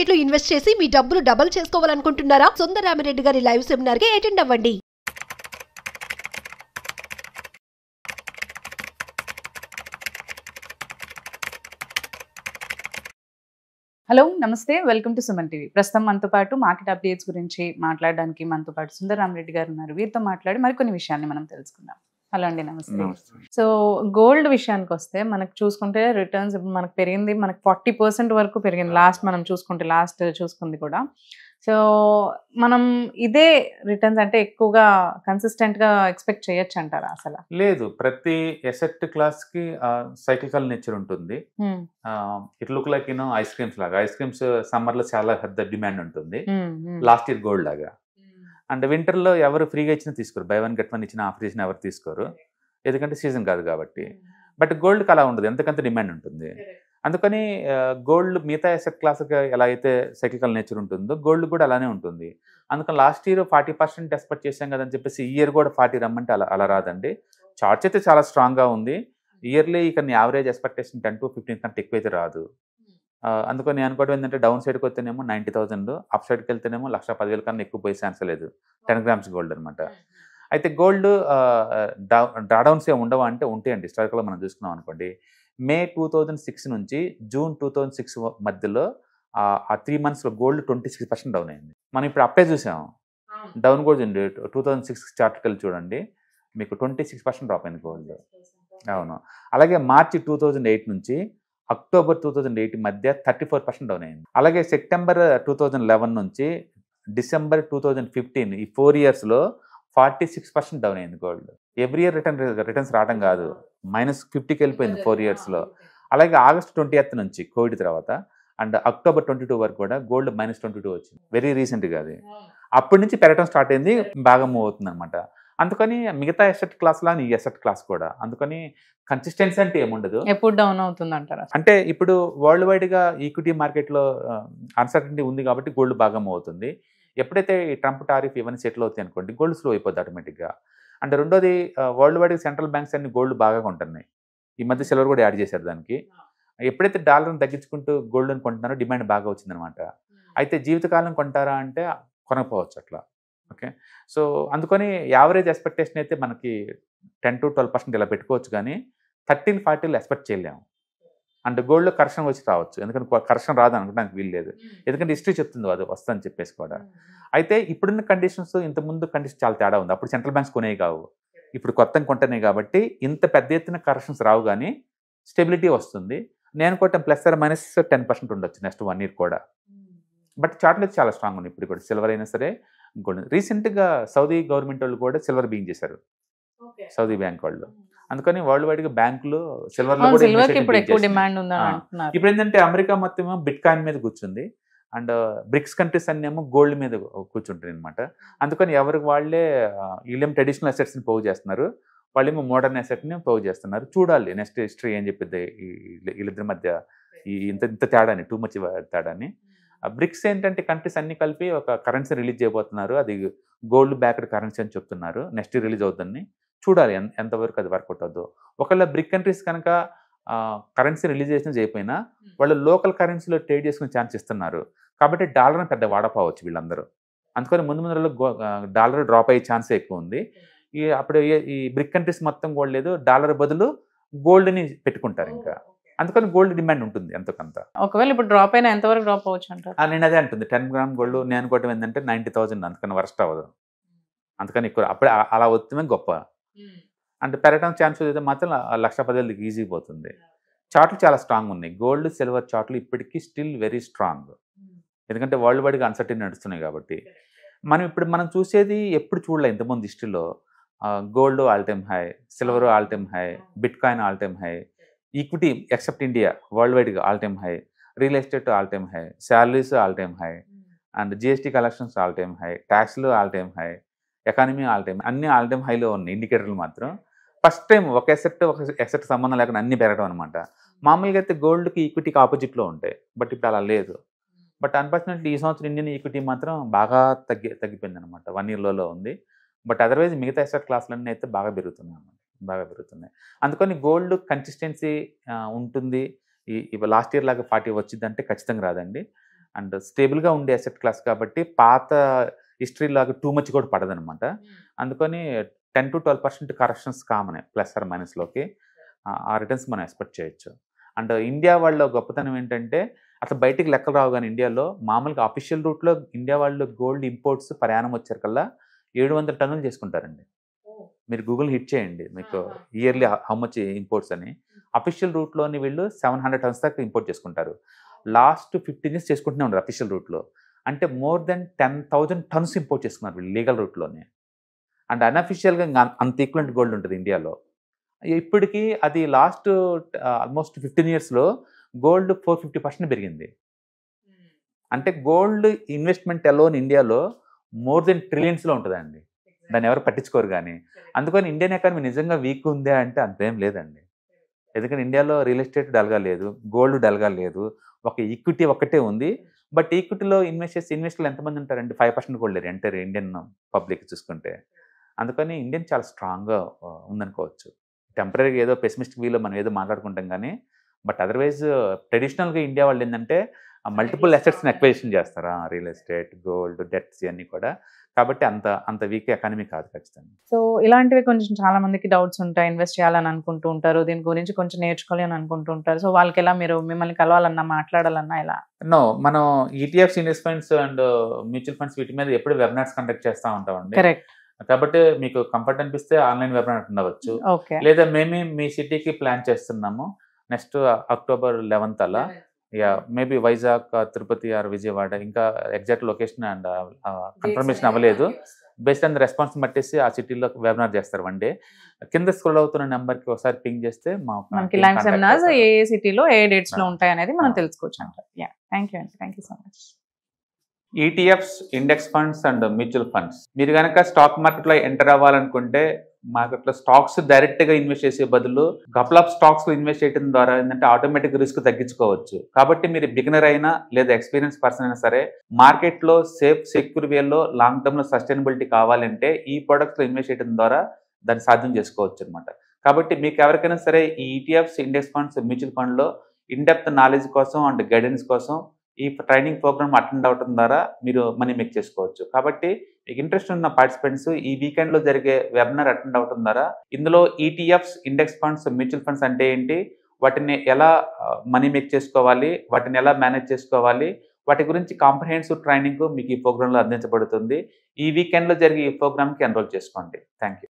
Market లో invest చేసి మీ డబ్బులు డబుల్ చేసుకోవాలనుకుంటున్నారా? సుందరరామిరెడ్డి గారి లైవ్ సెమినార్ కి అటెండ్ అవ్వండి. హలో నమస్తే, వెల్కమ్ టు సుమన్ టీవీ. ప్రస్తుతం మనతో పాటు మార్కెట్ అప్డేట్స్ గురించి మాట్లాడడానికి మనతో పాటు సుందరరామిరెడ్డి గారు ఉన్నారు. వీరితో మాట్లాడి మరికొన్ని విషయాన్ని మనం తెలుసుకుందాం. హలో అండి, నమస్తే. సో గోల్డ్ విషయానికి వస్తే మనకు చూసుకుంటే రిటర్న్స్ మనకు పెరిగింది, మనకు 40% వరకు పెరిగింది లాస్ట్ చూసుకుంది కూడా. సో మనం ఇదే రిటర్న్స్ అంటే ఎక్కువగా కన్సిస్టెంట్ గా ఎక్స్పెక్ట్ చేయొచ్చు అంటారా? అసలు లేదు, ప్రతి ఎసెట్ క్లాస్ కి సైక్లికల్ నేచర్ ఉంటుంది. It look like ice creams లాగా. ఐస్ క్రీమ్స్ సమ్మర్ లో చాలా పెద్ద డిమాండ్ ఉంటుంది, లాస్ట్ ఇయర్ గోల్డ్ లాగా. అండ్ వింటర్ లో ఎవరు ఫ్రీగా ఇచ్చినా తీసుకోరు, బై వన్ గెట్ వన్ ఇచ్చిన ఆఫర్ ఇచ్చిన ఎవరు తీసుకోరు, ఎందుకంటే సీజన్ కాదు కాబట్టి. బట్ గోల్డ్కి అలా ఉండదు, ఎంతకంత డిమాండ్ ఉంటుంది. అందుకని గోల్డ్ మిగతా ఎసెట్ క్లాస్కి ఎలా అయితే సైక్లికల్ నేచర్ ఉంటుందో గోల్డ్ కూడా అలానే ఉంటుంది. అందుకని లాస్ట్ ఇయర్ 40% ఎక్స్పెక్ట్ చేశాం కదని చెప్పేసి ఈ ఇయర్ కూడా 40 రమ్మంటే అలా రాదండి. చార్ట్స్ అయితే చాలా స్ట్రాంగ్గా ఉంది. ఇయర్లీ ఇక్కడ యావరేజ్ ఎక్స్పెక్టేషన్ 10 to 15 కంటే ఎక్కువైతే రాదు. అందుకని నేను అనుకోవడం ఏంటంటే డౌన్ సైడ్కి వస్తేనేమో 90,000, అప్ సైడ్కి వెళ్తేనేమో 1,10,000 కన్నా ఎక్కువ పోయే ఛాన్స్ లేదు 10 grams గోల్డ్ అనమాట. అయితే గోల్డ్ డ్రాడౌన్స్ ఏమి ఉండవా అంటే ఉంటాయండి. హిస్టారికల్గా మనం చూసుకున్నాం అనుకోండి, మే 2006 నుంచి జూన్ 2006 మధ్యలో ఆ 3 months గోల్డ్ 26% డౌన్ అయింది. మనం ఇప్పుడు అప్పే చూసాం, డౌన్ కూడా ఉంది. 2006 చార్ట్కి వెళ్ళి చూడండి, మీకు 26% డ్రాప్ అయింది గోల్డ్. అవును. అలాగే మార్చి 2008 నుంచి అక్టోబర్ 2008 మధ్య 34% డౌన్ అయింది. అలాగే సెప్టెంబర్ 2011 నుంచి డిసెంబర్ 2015 ఈ 4 yearsలో 46% డౌన్ అయింది గోల్డ్. ఎవ్రీ ఇయర్ రిటర్న్స్ రావడం కాదు, -50కి వెళ్ళిపోయింది 4 yearsలో. అలాగే ఆగస్ట్ 20th నుంచి కోవిడ్ తర్వాత అండ్ అక్టోబర్ 22 వరకు కూడా గోల్డ్ -22 వచ్చింది, వెరీ రీసెంట్గా. అది అప్పటి నుంచి పెరగడం స్టార్ట్ అయింది, బాగా మూవ్ అవుతుంది అనమాట. అందుకని మిగతా ఎసెట్ క్లాస్ లా ఈ ఎసెట్ క్లాస్ కూడా అందుకని కన్సిస్టెన్సీ అంటే ఏముండదు, ఎప్పుడు డౌన్ అవుతుంది అంటారా? అంటే ఇప్పుడు వరల్డ్ వైడ్గా ఈక్విటీ మార్కెట్లో అన్సర్టనిటీ ఉంది కాబట్టి గోల్డ్ బాగా మూవ్ అవుతుంది. ఎప్పుడైతే ఈ ట్రంప్ టారిఫ్ ఇవన్నీ సెటిల్ అవుతాయి అనుకోండి, గోల్డ్ స్లో అయిపోద్ది ఆటోమేటిక్గా. అండ్ రెండోది, వరల్డ్ వైడ్గా సెంట్రల్ బ్యాంక్స్ అన్ని గోల్డ్ బాగా కొంటున్నాయి. ఈ మధ్య సిల్వర్ కూడా యాడ్ చేశారు దానికి. ఎప్పుడైతే డాలర్ని తగ్గించుకుంటూ గోల్డ్ని కొంటున్నారో డిమాండ్ బాగా వచ్చిందనమాట. అయితే జీవితకాలం కొంటారా అంటే కొనకపోవచ్చు అట్లా. ఓకే, సో అందుకని యావరేజ్ ఎక్స్పెక్టేషన్ అయితే మనకి 10 to 12% ఇలా పెట్టుకోవచ్చు, కానీ 13-40 ఎక్స్పెక్ట్ చేయలేము. అండ్ గోల్డ్లో కరెక్షన్ వచ్చి రావచ్చు, ఎందుకంటే కరెక్షన్ రాదు అనుకోవడానికి వీలు లేదు, ఎందుకంటే హిస్టరీ చెప్తుంది అది వస్తుందని చెప్పేసి కూడా. అయితే ఇప్పుడున్న కండిషన్స్ ఇంతకుముందు కండిషన్ చాలా తేడా ఉంది. అప్పుడు సెంట్రల్ బ్యాంక్స్ కొనేవి కావు, ఇప్పుడు కొత్తగా కొంటున్నాయి కాబట్టి ఇంత పెద్ద ఎత్తున కరెక్షన్స్ రావు, కానీ స్టెబిలిటీ వస్తుంది. నేను కూడా +10% ఉండొచ్చు నెక్స్ట్ 1 year కూడా. బట్ చార్ట్లు అయితే చాలా స్ట్రాంగ్ ఉంది ఇప్పుడు కూడా, సిల్వర్ అయినా సరే గోల్డ్. రీసెంట్గా సౌదీ గవర్నమెంట్ వాళ్ళు కూడా సిల్వర్ బీయింగ్ చేశారు, సౌదీ బ్యాంక్ వాళ్ళు. అందుకని వరల్డ్ వైడ్ గా బ్యాంకులు సిల్వర్ లో కూడా ఇప్పుడు ఎక్కువ డిమాండ్ ఉందని అంటున్నారు. ఇప్పుడు ఏంటంటే అమెరికా మొత్తం బిట్ కాయిన్ మీద కూర్చుంది, అండ్ బ్రిక్స్ కంట్రీస్ అన్ని ఏమో గోల్డ్ మీద కూర్చుంటారు అనమాట. అందుకని ఎవరికి వాళ్ళే వీళ్ళేమో ట్రెడిషనల్ అసెట్స్ ని పోగు చేస్తున్నారు, వాళ్ళేమో మోడర్న్ అసెట్ ని పోగు చేస్తున్నారు. చూడాలి నెక్స్ట్ హిస్టరీ ఏం చెప్పిద్ది వీళ్ళిద్దరి మధ్య ఇంత తేడాని, టూ మచ్ తేడాని. బ్రిక్స్ ఏంటంటే కంట్రీస్ అన్ని కలిపి ఒక కరెన్సీ రిలీజ్ చేయబోతున్నారు, అది గోల్డ్ బ్యాక్డ్ కరెన్సీ అని చెప్తున్నారు. నెక్స్ట్ రిలీజ్ అవుతుందని చూడాలి ఎంతవరకు అది వర్కౌట్ అవుతుందో. ఒకవేళ బ్రిక్ కంట్రీస్ కనుక కరెన్సీ రిలీజేషన్ చేయకపోయినా వాళ్ళు లోకల్ కరెన్సీలో ట్రేడ్ చేసుకునే ఛాన్స్ ఇస్తున్నారు, కాబట్టి డాలర్ని పెద్ద వాడపోవచ్చు వీళ్ళందరూ. అందుకని ముందు డాలర్ డ్రాప్ అయ్యే ఛాన్సే ఎక్కువ ఉంది. అప్పుడు ఈ బ్రిక్ కంట్రీస్ మొత్తం గోల్డ్ లేదు, డాలర్ బదులు గోల్డ్ని పెట్టుకుంటారు ఇంకా. అందుకని గోల్డ్ డిమాండ్ ఉంటుంది ఎంతకంత. ఒకవేళ ఇప్పుడు డ్రాప్ అయినా ఎంతవరకు డ్రాప్ అవ్వచ్చు అంటారు? నేను అదే అంటుంది, 10 grams గోల్డ్ నేను అనుకోవటం ఏంటంటే 90,000, అందుకని వర్స్ట్ అవ్వదు. అందుకని ఎక్కువ అప్పుడే అలా వస్తేనే గొప్ప. అంటే పెరగడం ఛాన్స్ అయితే మాత్రం 1,10,000 ఈజీ పోతుంది. చార్ట్లు చాలా స్ట్రాంగ్ ఉన్నాయి, గోల్డ్ సిల్వర్ చార్ట్లు ఇప్పటికీ స్టిల్ వెరీ స్ట్రాంగ్, ఎందుకంటే వరల్డ్ వైడ్గా అన్సర్టైన్ నడుస్తున్నాయి కాబట్టి. మనం చూసేది ఎప్పుడు చూడలే ఇంతకుముందు హిస్టరీలో, gold all time high, silver all time high, bitcoin all time high, equity except India world వైడ్గా all time high, real estate all time high, salaries all time high, and GST collections all time high, ట్యాక్స్లు all time high, economy all time, అన్ని all time హైలో ఉన్నాయి. ఇండికేటర్లు మాత్రం first time ఒక asset సంబంధం లేకుండా అన్ని పెరగడం అనమాట. మామూలుగా అయితే గోల్డ్కి ఈక్విటీకి ఆపోజిట్లో ఉంటాయి, బట్ ఇప్పుడు అలా లేదు. బట్ అన్ఫార్చునేట్లీ ఈ సంవత్సరం ఇండియన్ ఈక్విటీ మాత్రం బాగా తగ్గిపోయింది అనమాట, 1 year లోలో ఉంది. బట్ అదర్వైజ్ మిగతా ఎసెట్ క్లాసులన్నీ అయితే బాగా పెరుగుతున్నాయి అన్నమాట, బాగా పెరుగుతున్నాయి. అందుకని గోల్డ్ కన్సిస్టెన్సీ ఉంటుంది. లాస్ట్ ఇయర్ లాగా 40 వచ్చిందంటే ఖచ్చితంగా రాదండి. అండ్ స్టేబుల్గా ఉండే అసెట్ క్లాస్ కాబట్టి పాత హిస్టరీ లాగా టూ మచ్ కూడా పడదనమాట. అందుకని 10-12% కరెక్షన్స్ కామన్ ప్లస్ ఆర్ మైనస్లోకి ఆ రిటర్న్స్ మనం ఎక్స్పెక్ట్ చేయొచ్చు. అండ్ ఇండియా వాళ్ళ గొప్పతనం ఏంటంటే అసలు బయటికి లెక్కలు రావు, కానీ ఇండియాలో మామూలుగా అఫీషియల్ రూట్లో ఇండియా వాళ్ళు గోల్డ్ ఇంపోర్ట్స్ ప్రయాణం వచ్చారికల్లా 700 టన్నులు చేసుకుంటారండి. మీరు గూగుల్ హిట్ చేయండి, మీకు ఇయర్లీ హౌ మచ్ ఇంపోర్ట్స్ అని. అఫీషియల్ రూట్లోని వీళ్ళు 700 టన్స్ దాకా ఇంపోర్ట్ చేసుకుంటారు. లాస్ట్ 15 years చేసుకుంటూనే ఉన్నారు అఫీషియల్ రూట్లో. అంటే మోర్ దెన్ 10,000 టన్స్ ఇంపోర్ట్ చేసుకున్నారు వీళ్ళు లీగల్ రూట్లోనే. అండ్ అన్అఫీషియల్గా అంత ఈక్వలెంట్ గోల్డ్ ఉంటుంది ఇండియాలో. ఇప్పటికీ అది లాస్ట్ ఆల్మోస్ట్ 15 yearsలో గోల్డ్ 450% పెరిగింది. అంటే గోల్డ్ ఇన్వెస్ట్మెంట్ అలోన్ ఇండియాలో మోర్ దెన్ ట్రిలియన్స్లో ఉంటుందండి. దాన్ని ఎవరు పట్టించుకోరు. కానీ అందుకని ఇండియన్ ఎకానమీ నిజంగా వీక్ ఉందే అంటే అంతేం లేదండి. ఎందుకంటే ఇండియాలో రియల్ ఎస్టేట్ డల్గా లేదు, గోల్డ్ డల్గా లేదు, ఒక ఈక్విటీ ఒక్కటే ఉంది. బట్ ఈక్విటీలో ఇన్వెస్టర్లు ఎంతమంది ఉంటారండి? 5% కూడా లేరు ఎంటర్ ఇండియన్ పబ్లిక్ చూసుకుంటే. అందుకని ఇండియన్ చాలా స్ట్రాంగ్గా ఉందనుకోవచ్చు. టెంపరీగా ఏదో పెసిమిస్టిక్ వీలో మనం ఏదో మాట్లాడుకుంటాం కానీ, బట్ అదర్వైజ్ ట్రెడిషనల్గా ఇండియా వాళ్ళు ఏంటంటే మల్టిపుల్ అసెట్స్ని అక్వైజిషన్ చేస్తారా, రియల్ ఎస్టేట్, గోల్డ్, డెట్స్ ఇవన్నీ కూడా. కాబట్టి అంత వీక్ ఎకానమీ కాదు ఖచ్చితంగా. సో ఇలాంటివి కొంచెం చాలా మందికి డౌట్స్ ఉంటాయి, ఇన్వెస్ట్ చేయాలని అనుకుంటూ ఉంటారు, దీని గురించి కొంచెం నేర్చుకోవాలి అని అనుకుంటూ ఉంటారు. సో వాళ్ళకి ఎలా మీరు మిమ్మల్ని కలవాలన్నా మాట్లాడాలన్నా ఎలా? మనం ETFs, index funds and mutual funds వీటి మీద ఎప్పుడు వెబినార్స్ కండక్ట్ చేస్తూ ఉంటామండి. కరెక్ట్. కాబట్టి మీకు కంఫర్ట్ అనిపిస్తే ఆన్లైన్ వెబినార్ ఉండవచ్చు. ఓకే. లేదా మేమే మీ సిటీకి ప్లాన్ చేస్తున్నాము నెక్స్ట్ October 11th అలా. మేబీ వైజాగ్, తిరుపతి ఆర్ విజయవాడ, ఇంకా ఎగ్జాక్ట్ లొకేషన్ అండ్ కన్ఫర్మేషన్ అవ్వలేదు. బేస్డ్ ఆన్ ద రెస్పాన్స్ బట్టేసి ఆ సిటీలో వెబినార్ చేస్తారు 1 day. కింద స్క్రోల్ అవుతున్న నెంబర్కి ఒకసారి పింగ్ చేస్తే మనకి లైవ్ సెమినార్స్ ఏ సిటీలో ఏ డేట్స్ లో ఉంటాయి అనేది మనం తెలుసుకోవచ్చు అంటారు. థ్యాంక్ యూ అండి, thank you so much. ETFs, index funds and mutual funds. మీరు కనుక స్టాక్ మార్కెట్లో ఎంటర్ అవ్వాలనుకుంటే మార్కెట్లో స్టాక్స్ డైరెక్ట్గా ఇన్వెస్ట్ చేసే బదులు కపుల్ ఆఫ్ స్టాక్స్ ఇన్వెస్ట్ చేయడం ద్వారా ఏంటంటే ఆటోమేటిక్ రిస్క్ తగ్గించుకోవచ్చు. కాబట్టి మీరు బిగినర్ అయినా లేదా ఎక్స్పీరియన్స్ పర్సన్ అయినా సరే మార్కెట్లో సేఫ్ సెక్యూర్ వేలో లాంగ్ టర్మ్లో సస్టైనబిలిటీ కావాలంటే ఈ ప్రొడక్ట్స్లో ఇన్వెస్ట్ చేయడం ద్వారా దాన్ని సాధ్యం చేసుకోవచ్చు అనమాట. కాబట్టి మీకు ఎవరికైనా సరే ఈ ఈటీఎఫ్స్, ఇండెక్స్ ఫండ్స్, మ్యూచువల్ ఫండ్లో ఇన్డెప్త్ నాలెడ్జ్ కోసం అండ్ గైడెన్స్ కోసం ఈ ట్రైనింగ్ ప్రోగ్రామ్ అటెండ్ అవడం ద్వారా మీరు మనీ మేక్ చేసుకోవచ్చు. కాబట్టి మీకు ఇంట్రెస్ట్ ఉన్న పార్టిసిపెంట్స్ ఈ వీకెండ్లో జరిగే వెబినార్ అటెండ్ అవడం ద్వారా ఇందులో ETFs, index funds, mutual funds అంటే ఏంటి, వాటిని ఎలా మనీ మేక్ చేసుకోవాలి, వాటిని ఎలా మేనేజ్ చేసుకోవాలి, వాటి గురించి కాంప్రహెన్సివ్ ట్రైనింగ్ మీకు ఈ ప్రోగ్రాంలో అందించబడుతుంది. ఈ వీకెండ్లో జరిగే ఈ ప్రోగ్రామ్కి ఎన్రోల్ చేసుకోండి. Thank you.